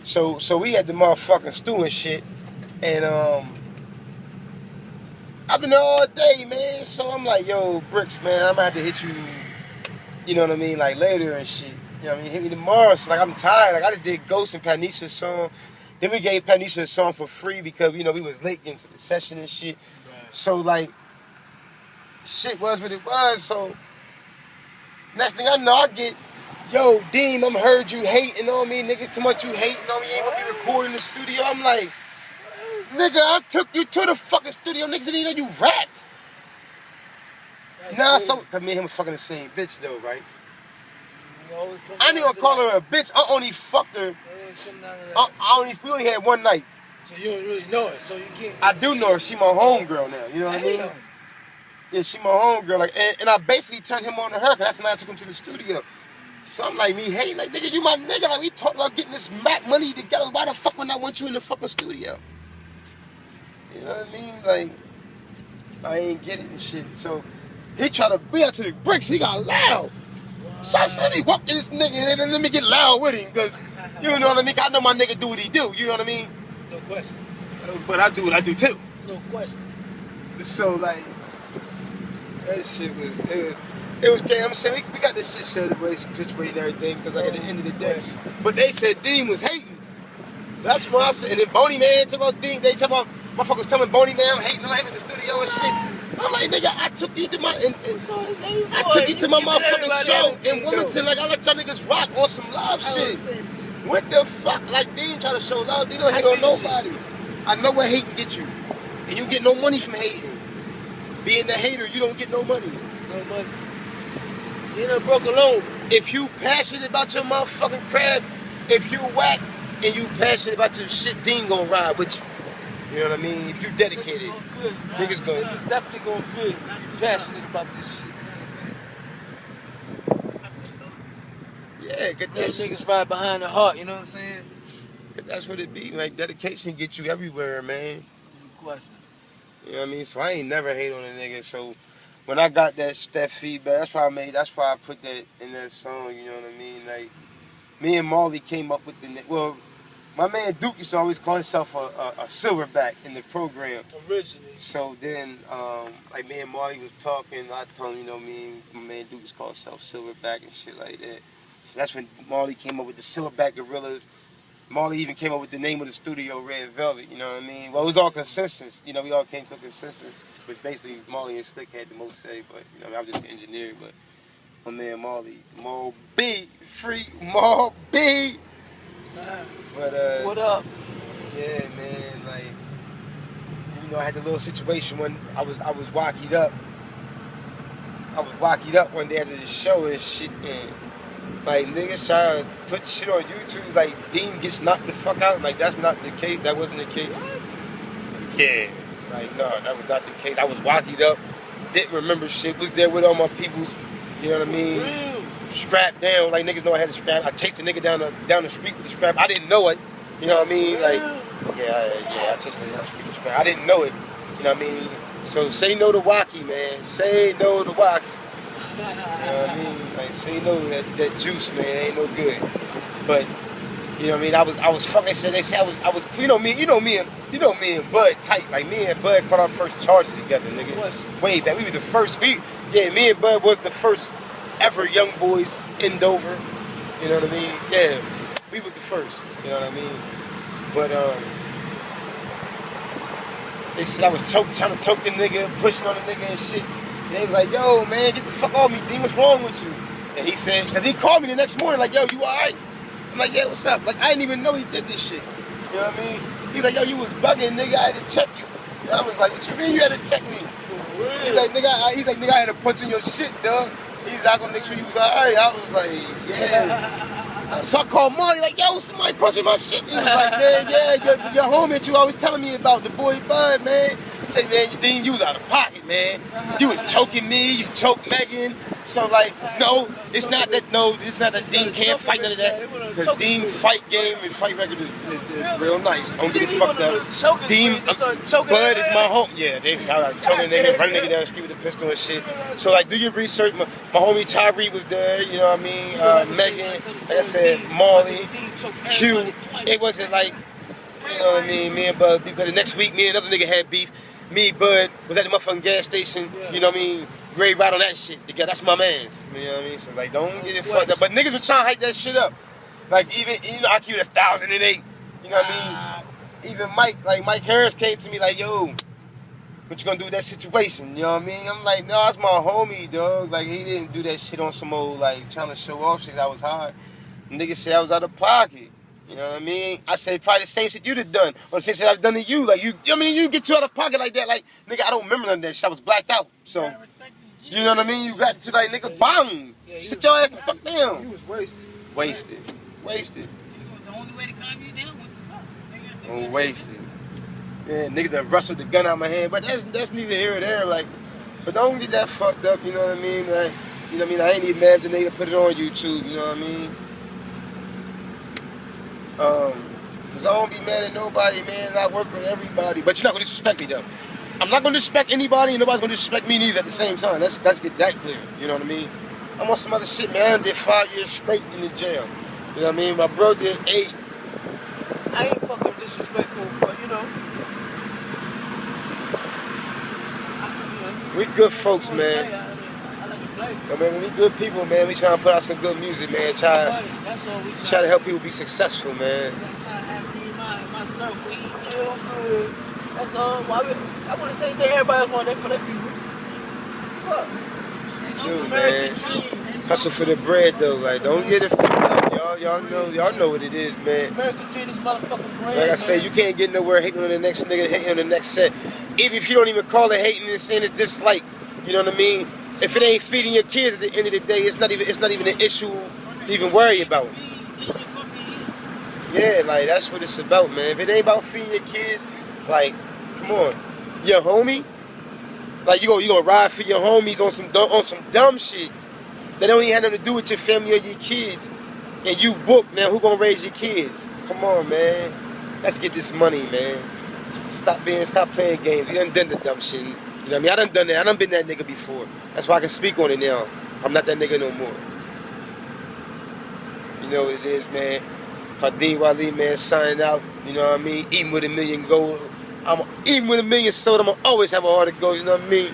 So we had the motherfucking stew and shit, and I've been there all day, man. So I'm like, yo, Bricks, man, I'm gonna have to hit you. You know what I mean, like later and shit. You know what I mean, hit me tomorrow. So like I'm tired. Like I just did Ghost and Panisha's song. Then we gave Panisha a song for free because we was late into the session and shit. Right. So like, shit was what it was. So next thing I know, I get, yo, Deem, I'm heard you hating on me, niggas. Too much you hating on me. You ain't gonna be recording in the studio. I'm like, nigga, I took you to the fucking studio. Niggas didn't even know you rapped. Nah, so cause me and him was fucking the same bitch though, right? I ain't even call her a bitch. I only fucked her. We only had one night. So you don't really know her, so you can't. I do know her. She my homegirl now. You know what I mean? Yeah, she my homegirl. Like, and I basically turned him on to her, cause that's the night I took him to the studio. So I'm like, me hating, like, nigga, you my nigga. Like, we talked about getting this Mac money together. Why the fuck would I want you in the fucking studio? You know what I mean? Like, I ain't get it and shit. So he tried to be out to the bricks. He got loud. So I said, let me walk this nigga and let me get loud with him, because, you know what I mean? I know my nigga do what he do, you know what I mean? No question. But I do what I do too. No question. So, like, that shit was, it was crazy. I'm saying, we got this shit situated and everything, because, like, at the end of the day. But they said Dean was hating. That's why I said, and then Boney Man talking about Dean, they talking about, motherfuckers telling Boney Man I'm hating on him in the studio and shit. I'm like, nigga, I took you to my motherfucking show in Wilmington. Like, I let y'all niggas rock on some love shit. What the fuck? Like, Dean try to show love. Dean don't hate on nobody. I know what hating gets you. And you get no money from hating. Being the hater, you don't get no money. No money. You done broke alone. If you passionate about your motherfucking craft, if you whack and you passionate about your shit, Dean gonna ride with you. You know what I mean? If you dedicated, niggas gonna Niggas definitely gonna feel you if you passionate about this shit. Yeah, get that niggas ride behind the heart, you know what I'm saying? Cause that's what it be. Like, dedication get you everywhere, man. Good question. You know what I mean? So I ain't never hate on a nigga. So when I got that feedback, that's why I put that in that song, you know what I mean? Like, me and Marley came up with my man Duke used to always call himself a silverback in the program. Originally. So then, like, me and Marley was talking. I told him, you know, my man Duke was called himself silverback and shit like that. So that's when Marley came up with the Silverback Gorillas. Marley even came up with the name of the studio, Red Velvet. You know what I mean? Well, it was all consensus. You know, we all came to a consensus, which basically Marley and Slick had the most say. But you know, I was just the engineer. But my man Marley, Mo B, free Mo B. But what up? Yeah, man. Like, you know, I had the little situation when I was wockied up. I was wockied up one day after the show and shit, and like niggas trying to put shit on YouTube. Like Dean gets knocked the fuck out. Like that's not the case. That wasn't the case. Yeah. Like no, that was not the case. I was wockied up. Didn't remember shit. Was there with all my peoples. You know what I mean? Strapped down. Like niggas know I had a strap. I chased a nigga down the street with the strap. I didn't know it. You know what I mean? Like I chased a nigga down the street with the strap. I didn't know it. You know what I mean? So say no to Wacky, man. Say no to Wacky. You know what I mean? Like say no to that juice, man. Ain't no good. But you know what I mean? I was fucking. They said I was. You know me and Bud tight. Like me and Bud caught our first charges together, nigga. Way back. We was the first. Me and Bud was the first ever young boys in Dover. You know what I mean? Yeah, we was the first. You know what I mean? But they said I was trying to choke the nigga, pushing on the nigga and shit. And they was like, yo, man, get the fuck off me, Dean, what's wrong with you? And he said, because he called me the next morning, like, yo, you all right? I'm like, yeah, what's up? Like, I didn't even know he did this shit. You know what I mean? He's like, yo, you was bugging, nigga, I had to check you. And I was like, what you mean you had to check me? He's like, nigga, I had to punch in your shit, dog. He's like, I was gonna make sure you was all right. I was like, yeah. So I called Marty, like, yo, somebody punching my shit. He was like, man, yeah, your homie that you always telling me about, the boy Bud, man. Say, man, Dean, you was out of pocket, man. You was choking me, you choked Megan. So, like, no, it's not that Dean can't fight none of that. Because Dean fight game and fight record is real nice. Don't get it fucked up. Dean, Bud is my home. Yeah, that's how I choke a nigga, run a nigga down the street with a pistol and shit. So, like, do your research. My homie Tyree was there, you know what I mean? Megan, like I said, Marley, Q. It wasn't like, you know what I mean, me and Bud, because the next week, me and another nigga had beef. Me, Bud, was at the motherfucking gas station, you know what I mean? Ready right on that shit. That's my mans. You know what I mean? So, like, don't get it fucked up. But niggas was trying to hype that shit up. Like, even, you know, I keep it 1,008. You know what I mean? Even Mike Harris came to me like, yo, what you gonna do with that situation? You know what I mean? I'm like, no, that's my homie, dog. Like, he didn't do that shit on some old, like, trying to show off shit. That was hard. Niggas said I was out of pocket. You know what I mean? I say probably the same shit you'd have done, or the same shit I've done to you. Like, you know what I mean? You get too out of pocket like that. Like, nigga, I don't remember none of that shit. I was blacked out. So, you know what I mean? You got to, like, nigga, bang. Sit your ass the fuck down. You was wasted. Wasted. The only way to calm you down, what the fuck? I'm wasted. Yeah, nigga done wrestled the gun out my hand, but that's neither here or there. Like, but don't get that fucked up. You know what I mean? Like, you know what I mean? I ain't even mad if the nigga put it on YouTube. You know what I mean? Cause I don't be mad at nobody, man. I work with everybody, but you're not gonna disrespect me though. I'm not gonna disrespect anybody, and nobody's gonna disrespect me neither at the same time. Let's get that clear. You know what I mean? I'm on some other shit, man. I did 5 years straight in the jail. You know what I mean? My bro did 8. I ain't fucking disrespectful, but you know. We good folks, man. I like to play. I mean, we good people, man. We trying to put out some good music, man. Try to help people be successful, man. Try to have me in my circle, eat real good. That's all. I want to say that everybody else want that for their people. Fuck. Dude, man. Hustle for the bread, though. Like, don't get it fucked up. Y'all know what it is, man. American dream is motherfucking bread. Like I said, you can't get nowhere hating on the next nigga, hating on the next set. Even if you don't even call it hating and saying it's dislike, you know what I mean? If it ain't feeding your kids at the end of the day, it's not even an issue to even worry about. Yeah, like that's what it's about, man. If it ain't about feeding your kids, like, come on, your homie. Like you gonna ride for your homies on some dumb shit that don't even have nothing to do with your family or your kids, and you book now. Who gonna raise your kids? Come on, man. Let's get this money, man. Stop playing games. We done the dumb shit. You know what I mean? I done that. I done been that nigga before. That's why I can speak on it now. I'm not that nigga no more. You know what it is, man. Qadeem Wali, man, signing out. You know what I mean? Even with $1 million gold, even with $1 million sold, I'm gonna always have a heart of gold. You know what I mean?